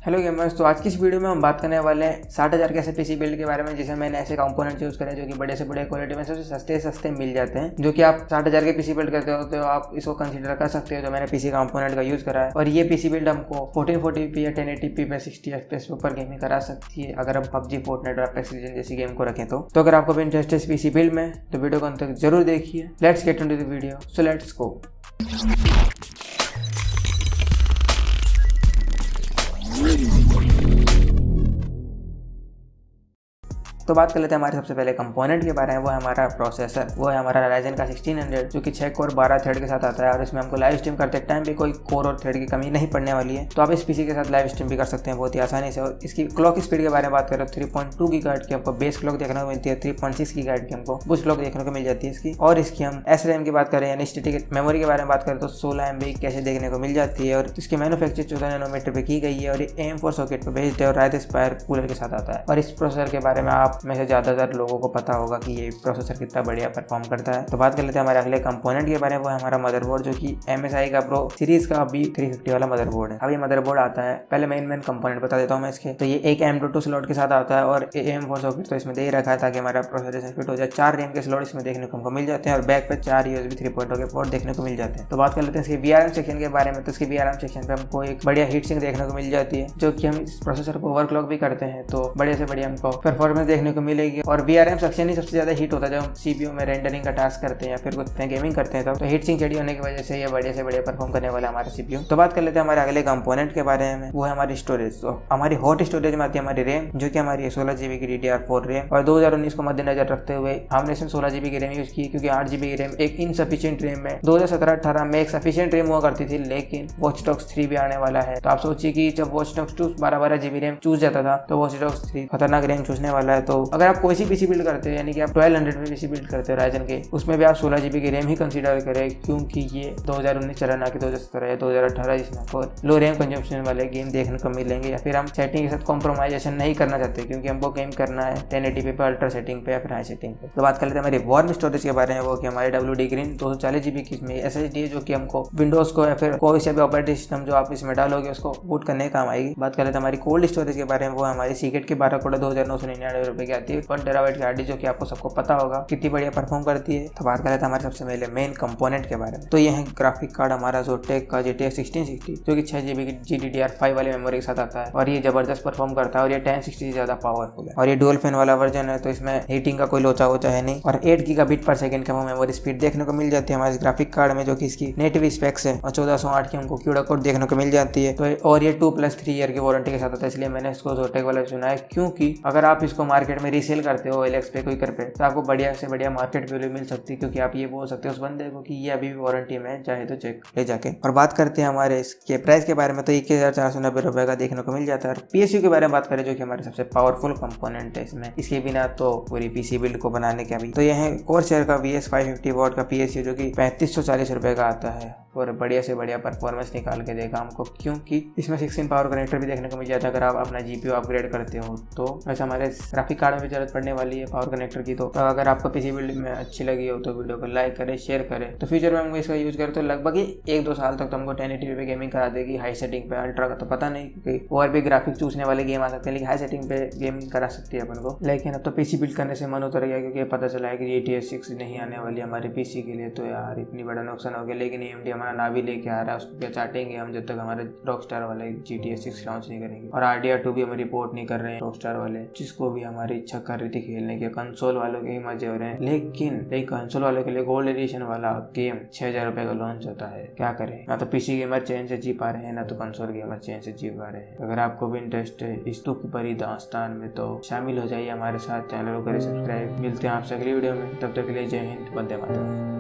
Hello gamers. तो आज की इस वीडियो में हम बात करने वाले हैं 60,000 के ऐसे पीसी बिल्ड के बारे में जिसमें मैंने ऐसे कंपोनेंट यूज करे जो कि बड़े से बड़े क्वालिटी में सबसे सस्ते मिल जाते हैं। जो कि आप 60,000 के पीसी बिल्ड करते हो तो आप इसको कंसीडर कर सकते हो जो मैंने पीसी कंपोनेंट का यूज करा है। और ये पीसी बिल्ड हमको 1440p या 1080p पे 60 FPS पे ऊपर गेमिंग करा सकती है अगर हम पबजी, फोर्टनाइट और एपेक्स लीजेंड जैसी गेम को रखें तो अगर आपको भी इंटरेस्ट है इस पीसी बिल्ड में तो वीडियो को अंत तक जरूर देखिए। Let's get into the video, so let's go. तो बात कर लेते हैं हमारे सबसे पहले कंपोनेंट के बारे में। वो है हमारा प्रोसेसर, वो है हमारा Ryzen का 1600 जो कि 6 कोर 12 थ्रेड के साथ आता है और इसमें हमको लाइव स्ट्रीम करते टाइम भी कोई कोर और थ्रेड की कमी नहीं पड़ने वाली है। तो आप इस पीसी के साथ लाइव स्ट्रीम भी कर सकते हैं बहुत ही आसानी से। और इसकी क्लॉक स्पीड के बारे में बात करें तो 3.2 गीगाहर्ट्ज की हमको बेस क्लॉक देखने को मिलती है, 3.6 गीगाहर्ट्ज की हमको बूस्ट क्लॉक देखने को मिल जाती है इसकी। और इसकी हम SRAM की बात करें यानी स्टैटिक मेमोरी के बारे में बात करें तो 16 MB कैसे देखने को मिल जाती है। और इसकी मैन्युफैक्चर 14 नैनोमीटर पे की गई है और ये AM4 सॉकेट पे बेस्ड है और राइज स्पायर कूलर के साथ आता है। और इस प्रोसेसर के बारे में आप में से ज्यादातर लोगों को पता होगा कि ये प्रोसेसर कितना बढ़िया परफॉर्म करता है। तो बात कर लेते हैं हमारे अगले कंपोनेंट के बारे में। वो है हमारा मदरबोर्ड जो कि MSI का प्रो सीरीज का B350 वाला मदरबोर्ड है। अब ये मदरबोर्ड आता है, पहले मेन कंपोनेंट बता देता हूँ मैं इसके। तो ये एक M.2 स्लॉट के साथ आता है और AM4 सॉकेट तो इसमें दे ही रखा है ताकि हमारा प्रोसेसर फिट हो जाए। 4 रैम के स्लॉट इसमें देखने को हमको मिल जाते हैं और बैक पे 4 USB 3.0 के पोर्ट देखने को मिल जाते हैं। तो बात कर लेते हैं इसके VRM सेक्शन के बारे में। तो इसके VRM सेक्शन पे हमको एक बढ़िया हीट सिंक देखने को मिल जाती है जो कि हम इस प्रोसेसर को ओवरक्लॉक भी करते हैं तो बढ़िया से बढ़िया हमको परफॉर्मेंस देखने को मिलेगी। और VRM सेक्शन ही सबसे ज्यादा हीट होता है जब हम CPU में रेंडरिंग का टास्क करते हैं या फिर कुछ गेमिंग करते हैं तो हीट सिंक चढ़ी होने की वजह से ये बढ़िया से बढ़िया परफॉर्म करने वाला हमारा CPU। तो बात कर लेते हैं हमारे अगले कंपोनेंट के बारे में। वो है हमारी स्टोरेज। तो हमारी हॉट स्टोरेज में आती है हमारी रैम जो कि हमारी 16 GB की DDR4 रैम। और 2019 को मद्देनजर रखते हुए हमने इसमें 16 GB की रैम यूज की क्योंकि 8 GB की रैम एक इनसफिशिएंट रैम में 2017-18 में एक सफिशिएंट रैम हुआ करती थी, लेकिन वॉच डॉग्स 3 भी आने वाला है। तो आप सोचिए कि जब watch dogs 2 12 GB RAM choose जाता था तो वॉच डॉग्स 3 खतरनाक रैम चूसने वाला है। तो अगर आप कोई सी पीसी बिल्ड करते हो यानी कि आप 1200 में पीसी बिल्ड करते हो Ryzen के, उसमें भी आप 16 GB की रैम ही कंसीडर करें क्योंकि ये 2019 चला ना कि 2017 या 2018 जिसमें आपको लो रैम कंजम्पशन वाले गेम देखने को मिलेंगे। या फिर हम सेटिंग के साथ कॉम्प्रोमाइजेशन नहीं करना चाहते क्योंकि हमको गेम करना है 1080p पे, अल्ट्रा सेटिंग पे या फिर हाई सेटिंग पे। तो बात कर लेते हैं हमारी वार्म स्टोरेज के बारे में। वो कि हमारे WD ग्रीन 240 GB की इसमें SSD है जो कि हमको विंडोज को या फिर कोई से भी ऑपरेटिंग सिस्टम जो आप इसमें डालोगे उसको बूट करने का काम आएगी। बात कर लेते हैं हमारी कोल्ड स्टोरेज के बारे में। वो हमारी सीक्रेट की 12 कोर 2,999 रुपए की आती है 1 TB की हार्ड जो कि आपको सबको पता होगा कितनी बढ़िया परफॉर्म करती है। तो बात कर लेते हैं हमारे सबसे पहले मेन कंपोनेंट के बारे में। तो ये है ग्राफिक कार्ड हमारा जोटेक का GTX 1660 जो कि 6 GB की GDDR5 वाली मेमोरी के साथ आता है और ये जबरदस्त परफॉर्म करता है और ये 1060 से ज्यादा पावरफुल है। और ये डुअल फैन वाला वर्जन है तो इसमें हीटिंग का कोई लोचा वोचा है नहीं। और 8 GB/s का मेमोरी स्पीड देखने को मिल जाती है हमारे ग्राफिक कार्ड में जो कि इसकी नेटिव स्पेक्स है। और 1408 की हमको क्यूडा कोड देखने को मिल जाती है। तो और ये 2+3 ईयर की वारंटी के साथ आता है, इसलिए मैंने इसको जोटेक वाला चुना है क्योंकि अगर आप इसको मार्केट में रीसेल करते हो OLX पे कोई कर पे तो आपको बढ़िया से बढ़िया मार्केट वैल्यू मिल सकती है क्योंकि आप ये बोल सकते हो उस बंदे को कि ये अभी भी वारंटी में है, चाहे तो चेक ले जाके। और बात करते हैं हमारे इसके प्राइस के बारे में। तो 1490 रुपए का देखने को मिल जाता है। और PSU के बारे में बात करें जो कि हमारे सबसे पावरफुल कंपोनेंट है इसमें, इसके बिना तो पूरी पीसी बिल्ड को बनाने के अभी तो यह है कोरसेयर का VS550 वॉट का PSU जो कि 3540 रुपए का आता है और बढ़िया से बढ़िया परफॉर्मेंस निकाल के देगा हमको क्योंकि इसमें 16 पावर कनेक्टर भी देखने को मिल जाता है अगर आप अपना GPU अपग्रेड करते हो तो। वैसे हमारे ग्राफिक कार्ड में भी जरूरत पड़ने वाली है पावर कनेक्टर की। तो अगर आपको पीसी बिल्ड में अच्छी लगी हो तो वीडियो को लाइक करें, शेयर करें। तो फ्यूचर में हमको इसका यूज करें तो लगभग ही 1-2 साल तक तो हमको 1080p पे गेमिंग करा देगी। हाई सेटिंग पे, अल्ट्रा का तो पता नहीं क्योंकि और भी ग्राफिक चूसने वाले गेम आ सकते हैं, लेकिन हाई सेटिंग पे गेमिंग करा सकती है अपन को। लेकिन अब तो पीसी बिल्ड करने से मन उतर गया क्योंकि पता चला है कि GTX 6 नहीं आने वाली हमारे पीसी के लिए। तो यार इतनी बड़ा नुकसान हो गया। लेकिन AMD हमारा ना भी लेके आ रहा है, उसको क्या चाटेंगे हम जब तक हमारे रॉकस्टार वाले GTX 6 लॉन्च नहीं करेंगे। और RDR2 भी हमें रिपोर्ट नहीं कर रहे हैं रॉकस्टार वाले, जिसको भी हमारी इच्छा कर रही थी खेलने के। कंसोल वालों के ही मजे हो रहे हैं, लेकिन एक कंसोल वालों के लिए गोल्ड एडिशन वाला गेम 6000 रुपए का लॉन्च होता है। क्या करें, ना तो पीसी गेमर चैन से जी पा रहे हैं ना तो कंसोल गेमर चैन से जी पा रहे हैं। अगर आपको भी इंटरेस्ट है इस दुख भरी दास्तान में तो शामिल हो जाइए हमारे साथ, चैनल को करें सब्सक्राइब। मिलते हैं आपसे अगली वीडियो में, तब तक के लिए जय हिंद, वंदे मातरम।